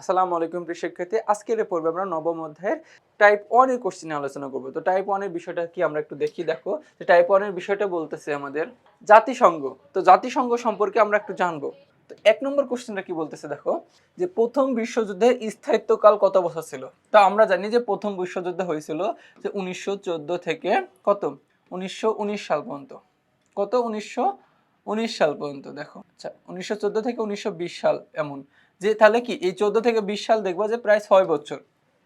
আসসালামু আলাইকুম প্রিয় শিক্ষার্থী। আজকের এই পর্বে আমরা নবম অধ্যায়ের টাইপ 1 এর কোশ্চেন নিয়ে আলোচনা করব। তো টাইপ 1 এর বিষয়টা কি আমরা একটু দেখো। যে টাইপ 1 এর বিষয়টা বলতেছে আমাদের জাতিসংঘ। তো জাতিসংঘ সম্পর্কে আমরা একটু জানবো। তো ১ নম্বর কোশ্চেনটা কি বলতেছে দেখো, যে প্রথম বিশ্বযুদ্ধের স্থায়িত্বকাল কত বছর ছিল? তো আমরা জানি যে প্রথম বিশ্বযুদ্ধ হয়েছিল যে ১৯১৪ থেকে কত ১৯১৯ সাল পর্যন্ত। কত ১৯১৯ সাল পর্যন্ত দেখো। আচ্ছা ১৯১৪ থেকে ১৯২০ সাল এমন। যে তাহলে কি এই ১৪ থেকে ২০ সাল দেখবা যে প্রায় ৬ বছর।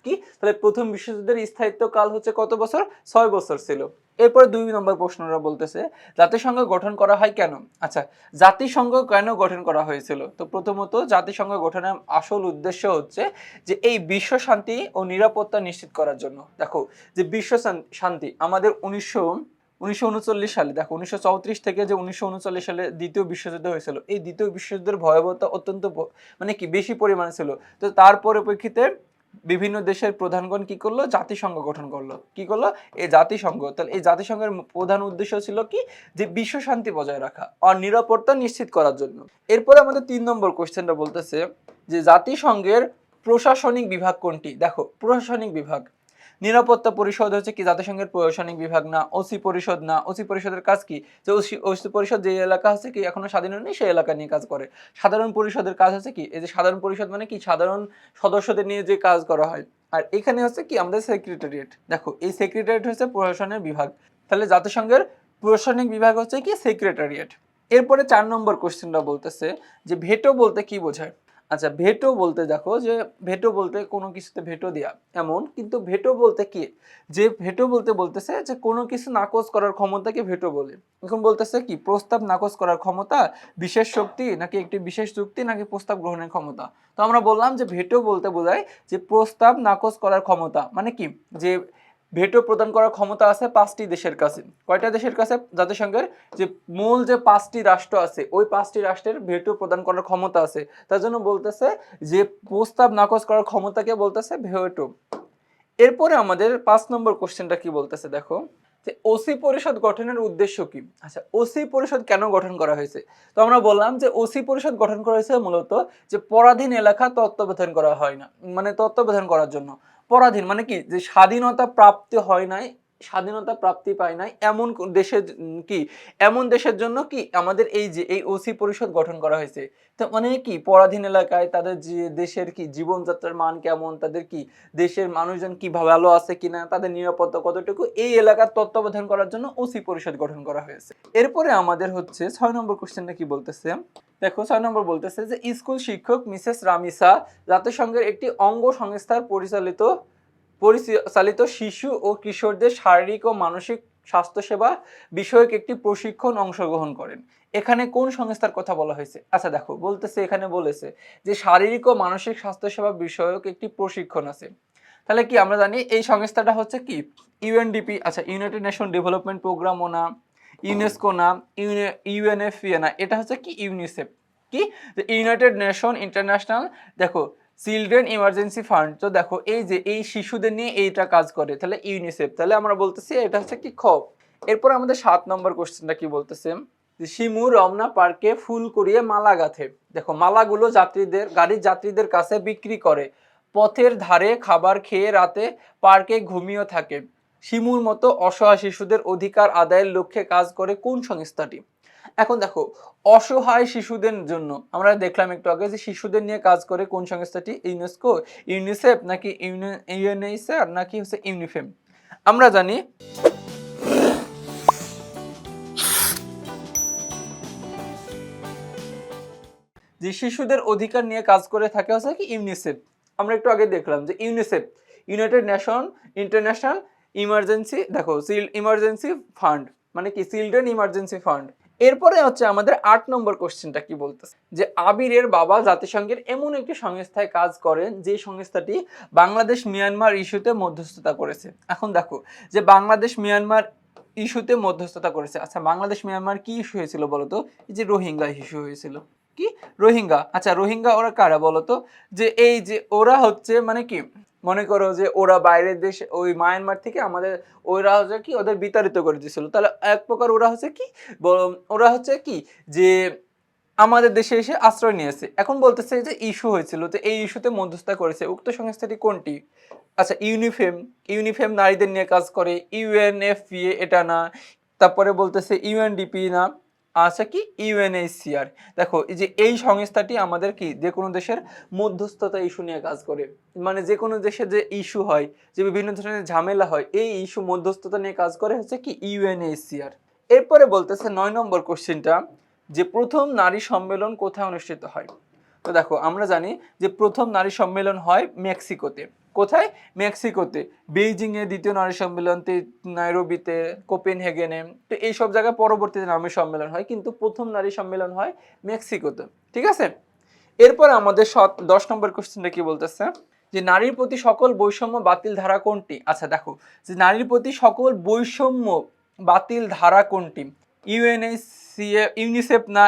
কি তাহলে প্রথম বিশ্বযুদ্ধের স্থায়িত্ব কাল হচ্ছে কত বছর? ৬ বছর ছিল। এরপরে ২ নম্বর প্রশ্নটা বলতেছে জাতিসংঘ গঠন করা হয় কেন? আচ্ছা জাতিসংঘ কেন গঠন করা হয়েছিল? তো প্রথমত জাতিসংঘ গঠনের আসল উদ্দেশ্য হচ্ছে যে এই বিশ্ব শান্তি ও নিরাপত্তা নিশ্চিত করার জন্য। দেখো যে বিশ্ব শান্তি আমাদের ১৯৩৯ সালে দেখো ১৯৩৪ থেকে যে ১৯৩৯ সালে দ্বিতীয় বিশ্বযুদ্ধ হয়েছিল, এই দ্বিতীয় বিশ্বযুদ্ধের ভয়াবহতা অত্যন্ত মানে কি বেশি পরিমাণে ছিল। তো তার পরিপ্রেক্ষিতে বিভিন্ন দেশের প্রধানগণ কি করলো? জাতিসংঘ গঠন করলো। কি করলো? এই জাতিসংঘ। তাহলে এই জাতিসংঘের প্রধান উদ্দেশ্য ছিল কি? যে বিশ্ব শান্তি বজায় রাখা আর নিরাপত্তা নিশ্চিত করার জন্য। এরপরে আমাদের ৩ নম্বর কোশ্চেনটা বলতেছে যে জাতিসংঘের প্রশাসনিক বিভাগ কোনটি? দেখো প্রশাসনিক বিভাগ, নিরাপত্তা পরিষদ হচ্ছে কি জাতিসংঘের প্রশাসনিক বিভাগ না, ওসি পরিষদ না। ওসি পরিষদের কাজ কি? যে ওসি পরিষদ যে এলাকা আছে কি এখনো স্বাধীন হয়নি সেই এলাকা নিয়ে কাজ করে। সাধারণ পরিষদের কাজ হচ্ছে কি? এই যে সাধারণ পরিষদ মানে কি? সাধারণ সদস্যদের নিয়ে যে কাজ করা হয়। আর এখানে হচ্ছে কি আমাদের সেক্রেটারিয়েট। দেখো এই সেক্রেটারিয়েট হচ্ছে প্রশাসনের বিভাগ। তাহলে জাতিসংঘের প্রশাসনিক বিভাগ হচ্ছে কি? সেক্রেটারিয়েট। এরপরে ৪ নম্বর কোশ্চেনটা বলতেছে যে ভেটো বলতে কি বোঝায়? আচ্ছা ভেটো বলতে দেখো যে ভেটো বলতে কোনো কিছুতে ভেটো দেয়া এমন, কিন্তু ভেটো বলতে কি? যে ভেটো বলতে বলতেছে যে কোনো কিছু নাকচ করার ক্ষমতাকে ভেটো বলে। এখন বলতেছে কি প্রস্তাব নাকচ করার ক্ষমতা, বিশেষ শক্তি নাকি একটি বিশেষ যুক্তি নাকি প্রস্তাব গ্রহণের ক্ষমতা। তো আমরা বললাম যে ভেটো বলতে বোঝায় যে প্রস্তাব নাকচ করার ক্ষমতা, মানে কি যে ভেটো প্রদান করার ক্ষমতা আছে ৫টি দেশের কাছে। কয়টা দেশের কাছে? জাতিসংঘের যে মূল যে ৫টি রাষ্ট্র আছে ওই ৫টি রাষ্ট্রের ভেটো প্রদান করার ক্ষমতা আছে। তার জন্য বলতেছে যে প্রস্তাব নাকচ করার ক্ষমতাকে বলতেছে ভেটো। এরপরে আমাদের ৫ নম্বর কোশ্চেনটা কি বলতেছে দেখো, যে ওসি পরিষদ গঠনের উদ্দেশ্য কি? আচ্ছা ওসি পরিষদ কেন গঠন করা হয়েছে? তো আমরা বললাম যে ওসি পরিষদ গঠন করা হয়েছে মূলত যে পরাধীন এলাকা তত্ত্বাবধান করা হয় না, মানে তত্ত্বাবধান করার জন্য। পরাধীন মানে কি? যে স্বাধীনতা প্রাপ্তি হয় নাই, স্বাধীনতা প্রাপ্তি পায় নাই এমন দেশের কি এমন দেশের জন্য কি আমাদের এই যে এই ওসি পরিষদ গঠন করা হয়েছে। তো মানে কি পরাধীন এলাকায় তাদের যে দেশের কি জীবনযাত্রার মান কেমন, তাদের কি দেশের মানুষজন কি ভালো আছে কিনা, তাদের নিরাপত্তা কতটুকু, এই এলাকার তত্ত্বাবধান করার জন্য ওসি পরিষদ গঠন করা হয়েছে। এরপরে আমাদের হচ্ছে ৬ নম্বর কোশ্চেনটা কি বলতেছে দেখো। ৬ নম্বর বলতেছে যে স্কুল শিক্ষক মিসেস রামিসা জাতিসংঘের একটি অঙ্গ সংস্থার পরিচালিত শিশু ও কিশোরদের শারীরিক ও মানসিক স্বাস্থ্যসেবা বিষয়ক একটি প্রশিক্ষণ অংশগ্রহণ করেন। এখানে কোন সংস্থার কথা বলা হয়েছে? আচ্ছা দেখো বলতেছে, এখানে বলেছে যে শারীরিক ও মানসিক স্বাস্থ্যসেবা বিষয়ক একটি প্রশিক্ষণ আছে। তাহলে কি আমরা জানি এই সংস্থাটা হচ্ছে কি ইউএনডিপি। আচ্ছা ইউনাইটেড নেশন ডেভেলপমেন্ট প্রোগ্রামও না, ইউনেস্কো না, ইউএনএফপিএ না, এটা হচ্ছে কি ইউনিসেফ। কি ইউনাইটেড নেশন ইন্টারন্যাশনাল দেখো চিলড্রেন ইমার্জেন্সি ফান্ড। তো দেখো এই যে এই শিশুদের নিয়ে এইটা কাজ করে, তাহলে ইউনিসেফ। তাহলে আমরা বলতেছি এটা হচ্ছে কি খ। এরপর আমাদের ৭ নম্বর কোশ্চেনটা কি বলতেছে যে শিমু রমনা পার্কে ফুল করিয়ে মালা গাঁথে। দেখো মালাগুলো গাড়ির যাত্রীদের কাছে বিক্রি করে, পথের ধারে খাবার খেয়ে রাতে পার্কে ঘুমিয়ে থাকে। শিমুর মতো অসহায় শিশুদের অধিকার আদায়ের লক্ষ্যে কাজ করে কোন সংস্থাটি? এখন দেখো অসহায় শিশুদের জন্য আমরা দেখলাম একটু আগে যে শিশুদের নিয়ে কাজ করে কোন সংস্থাটি? ইউনেস্কো, ইউনিসেফ নাকি ইউএনএইচআর নাকি হচ্ছে ইউনিফেম। আমরা জানি যে শিশুদের অধিকার নিয়ে কাজ করে থাকে হচ্ছে কি ইউনিসেফ। আমরা একটু আগে দেখলাম যে UNICEF United nation international emergency দেখো ইমার্জেন্সি ফান্ড, মানে কি চিলড্রেন ইমার্জেন্সি ফান্ড। এরপরে হচ্ছে আমাদের ৮ নম্বর কোশ্চেনটা কি বলতেছে যে আবিরের বাবা জাতিসংঘের এমন একটি সংস্থায় কাজ করেন যে সংস্থাটি বাংলাদেশ মিয়ানমার ইস্যুতে মধ্যস্থতা করেছে। এখন দেখো যে বাংলাদেশ মিয়ানমার ইস্যুতে মধ্যস্থতা করেছে। আচ্ছা বাংলাদেশ মিয়ানমার কি ইস্যু হয়েছিল বলতো? এই যে রোহিঙ্গা ইস্যু হয়েছিল। কি রোহিঙ্গা? আচ্ছা রোহিঙ্গা ওরা কারা বলতো? যে এই যে ওরা হচ্ছে মানে কি মনে করো যে ওরা বাইরের দেশ ওই মায়ানমার থেকে আমাদের ওরা হচ্ছে কি ওদের বিতাড়িত করে দিয়েছিল। তাহলে এক প্রকার ওরা হচ্ছে কি ওরা হচ্ছে কি যে আমাদের দেশে এসে আশ্রয় নিয়েছে। এখন বলতেছে যে ইস্যু হয়েছিল, তো এই ইস্যুতে মধ্যস্থতা করেছে উক্ত সংস্থাটি কোনটি? আচ্ছা, ইউনিফেম নারীদের নিয়ে কাজ করে। ইউএনএফপিএ এটা না। তারপরে বলতেছে ইউএনডিপি না। আচ্ছা কি ইউএনএইচসিআর। দেখো এই যে এই সংস্থাটি আমাদের কি যে কোনো দেশের মধ্যস্থতা ইস্যু নিয়ে কাজ করে, মানে যে কোনো দেশে যে ইস্যু হয়, যে বিভিন্ন ধরনের ঝামেলা হয়, এই ইস্যু মধ্যস্থতা নিয়ে কাজ করে হচ্ছে কি ইউএনএইচসিআর। এরপরে বলতেছে 9 নম্বর কোশ্চেনটা, যে প্রথম নারী সম্মেলন কোথায় অনুষ্ঠিত হয়? তো দেখো আমরা জানি যে প্রথম নারী সম্মেলন হয় মেক্সিকোতে। কোথায়? মেক্সিকোতে। বেইজিং এ দ্বিতীয় নারী সম্মেলন, নাইরোবিতে, কোপেনহেগেনে। তো এই সব জায়গায় পরবর্তীতে নারী সম্মেলন হয়, কিন্তু প্রথম নারী সম্মেলন হয় মেক্সিকোতে। ঠিক আছে? এরপর আমাদের 10 নম্বর কোশ্চেনটা কি বলতেছে, যে নারীর প্রতি সকল বৈষম্য বাতিল ধারা কোনটি? আচ্ছা দেখো, যে নারীর প্রতি সকল বৈষম্য বাতিল ধারা কোনটি? ইউনিসেফ না,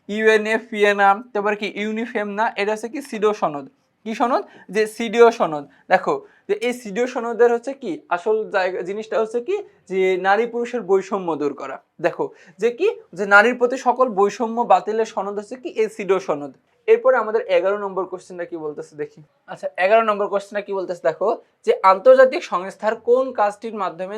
ইউএনএফপিএ না, তারপর কি ইউনিফেম না, এটা হচ্ছে কি সিডিও সনদ। কি সনদ? যে সিডিও সনদ। দেখো যে এই সিডিও সনদের হচ্ছে কি আসল জায়গা জিনিসটা হচ্ছে কি, যে নারী পুরুষের বৈষম্য দূর করা। দেখো যে কি, যে নারীর প্রতি সকল বৈষম্য বাতিলের সনদ হচ্ছে কি এই সিডিও সনদ। এরপরে আমাদের 11 নম্বর কোশ্চেনটা কি বলতেছে দেখি। আচ্ছা 11 নম্বর কোশ্চেনটা কি বলতেছে দেখো, যে আন্তর্জাতিক সংস্থার কোন কাজটির মাধ্যমে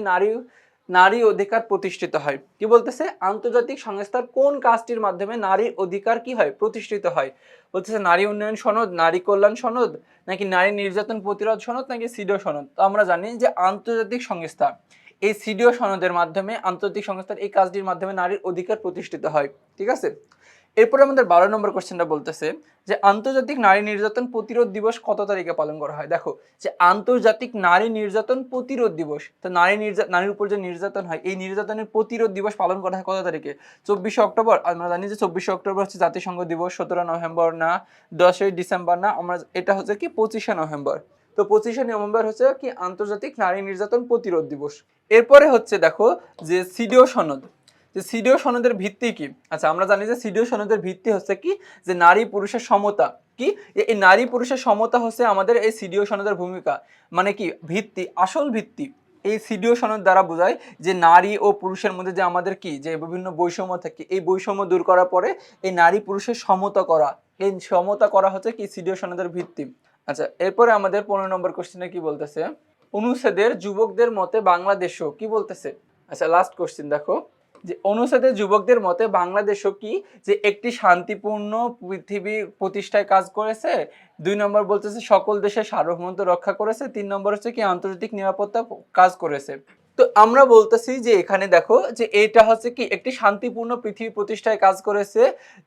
নারী অধিকার প্রতিষ্ঠিত হয়? কি বলতেছে? আন্তর্জাতিক সংস্থার কোন কাজটির মাধ্যমে নারীর অধিকার কি হয়? প্রতিষ্ঠিত হয়। বলতেছে নারী উন্নয়ন সনদ, নারী কল্যাণ সনদ, নাকি নারী নির্যাতন প্রতিরোধ সনদ, নাকি সিডিও সনদ। তো আমরা জানি যে আন্তর্জাতিক সংস্থা, এই সিডিও সনদের মাধ্যমে, আন্তর্জাতিক সংস্থার এই কাজটির মাধ্যমে নারীর অধিকার প্রতিষ্ঠিত হয়। ঠিক আছে? এরপরে আমাদের 12 নম্বর কোশ্চেনটা বলতেছে, যে আন্তর্জাতিক নারী নির্যাতন প্রতিরোধ দিবস কত তারিখে পালন করা হয়? দেখো যে আন্তর্জাতিক নারী নির্যাতন প্রতিরোধ দিবস, তো নারীর উপর যে নির্যাতন হয়, এই নির্যাতনের প্রতিরোধ দিবস পালন করা হয় কত তারিখে? 24শে অক্টোবর। আমরা জানি যে 24শে অক্টোবর হচ্ছে জাতিসংঘ দিবস। 17 নভেম্বর না, 10ই ডিসেম্বর না, আমরা এটা হচ্ছে কি 25শে নভেম্বর। তো 25শে নভেম্বর হচ্ছে কি আন্তর্জাতিক নারী নির্যাতন প্রতিরোধ দিবস। এরপরে হচ্ছে দেখো যে সিডিও সনদ, যে সিডিও সনদের ভিত্তি কি? আচ্ছা আমরা জানি যে সিডিও সনদের ভিত্তি হচ্ছে কি, যে নারী পুরুষের সমতা। কি এই নারী পুরুষের সমতা হচ্ছে আমাদের এই সিডিও সনদের ভূমিকা, মানে কি ভিত্তি, আসল ভিত্তি। এই সিডিও সনদ দ্বারা বোঝায় যে নারী ও পুরুষের মধ্যে যে আমাদের কি যে বিভিন্ন বৈষম্য থাকে, এই বৈষম্য দূর করার পরে এই নারী পুরুষের সমতা করা, এই সমতা করা হচ্ছে কি সিডিও সনদের ভিত্তি। আচ্ছা এরপরে আমাদের 15 নম্বর কোশ্চেনে কি বলতেছে, অনুচ্ছেদের যুবকদের মতে বাংলাদেশও কি বলতেছে। আচ্ছা লাস্ট কোশ্চেন দেখো, যে অনুচ্ছেদের যুবকদের মতে বাংলাদেশও কি যে একটি শান্তিপূর্ণ পৃথিবী প্রতিষ্ঠায় কাজ করেছে। 2 নম্বর বলতেছে সকল দেশের সার্বভৌমত্ব রক্ষা করেছে। 3 নম্বর হচ্ছে কি আন্তর্জাতিক নিরাপত্তা কাজ করেছে। তো আমরা বলতেছি যে এখানে দেখো যে এটা হচ্ছে কি একটি শান্তিপূর্ণ পৃথিবী প্রতিষ্ঠায় কাজ করেছে,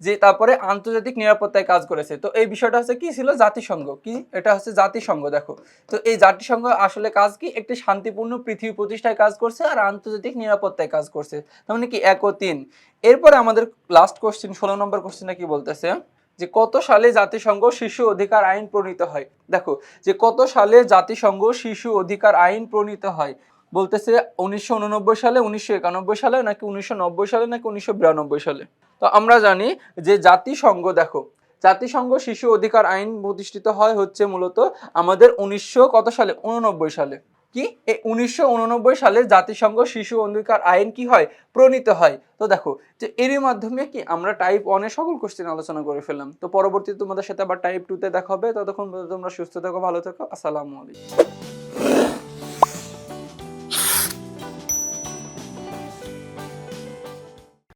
যে তারপরে আন্তর্জাতিক নিরাপত্তায় কাজ করেছে। তো এই বিষয়টা হচ্ছে কি ছিল জাতিসংঘ, কি এটা হচ্ছে জাতিসংঘ। দেখো তো এই জাতিসংঘ আসলে কাজ কি, একটি শান্তিপূর্ণ পৃথিবী প্রতিষ্ঠায় কাজ করছে আর আন্তর্জাতিক নিরাপত্তায় কাজ করছে, তার মানে কি 1 ও 3। এরপরে আমাদের লাস্ট কোশ্চেন 16 নম্বর কোশ্চেনটা কি বলতেছে, যে কত সালে জাতিসংঘ শিশু অধিকার আইন প্রণীত হয়? দেখো যে কত সালে জাতিসংঘ শিশু অধিকার আইন প্রণীত হয়? বলতেছে 1989 সালে, 1991 সালে, নাকি 1990 সালে, নাকি 1992 সালে। তো আমরা জানি যে জাতিসংঘ, দেখো জাতিসংঘ শিশু অধিকার আইন প্রতিষ্ঠিত হয় হচ্ছে মূলত আমাদের 1900 কত সালে, 89 সালে। কি এই 1989 সালে জাতিসংঘ শিশু অধিকার আইন কি হয়, প্রণীত হয়। তো দেখো যে এরই মাধ্যমে কি আমরা টাইপ 1 এর সকল কোশ্চেন আলোচনা করে ফেললাম। তো পরবর্তীতে তোমাদের সাথে আবার টাইপ 2 তে দেখা হবে। ততক্ষণ পর্যন্ত তোমরা সুস্থ থাকো, ভালো থাকো। আসসালামু আলাইকুম।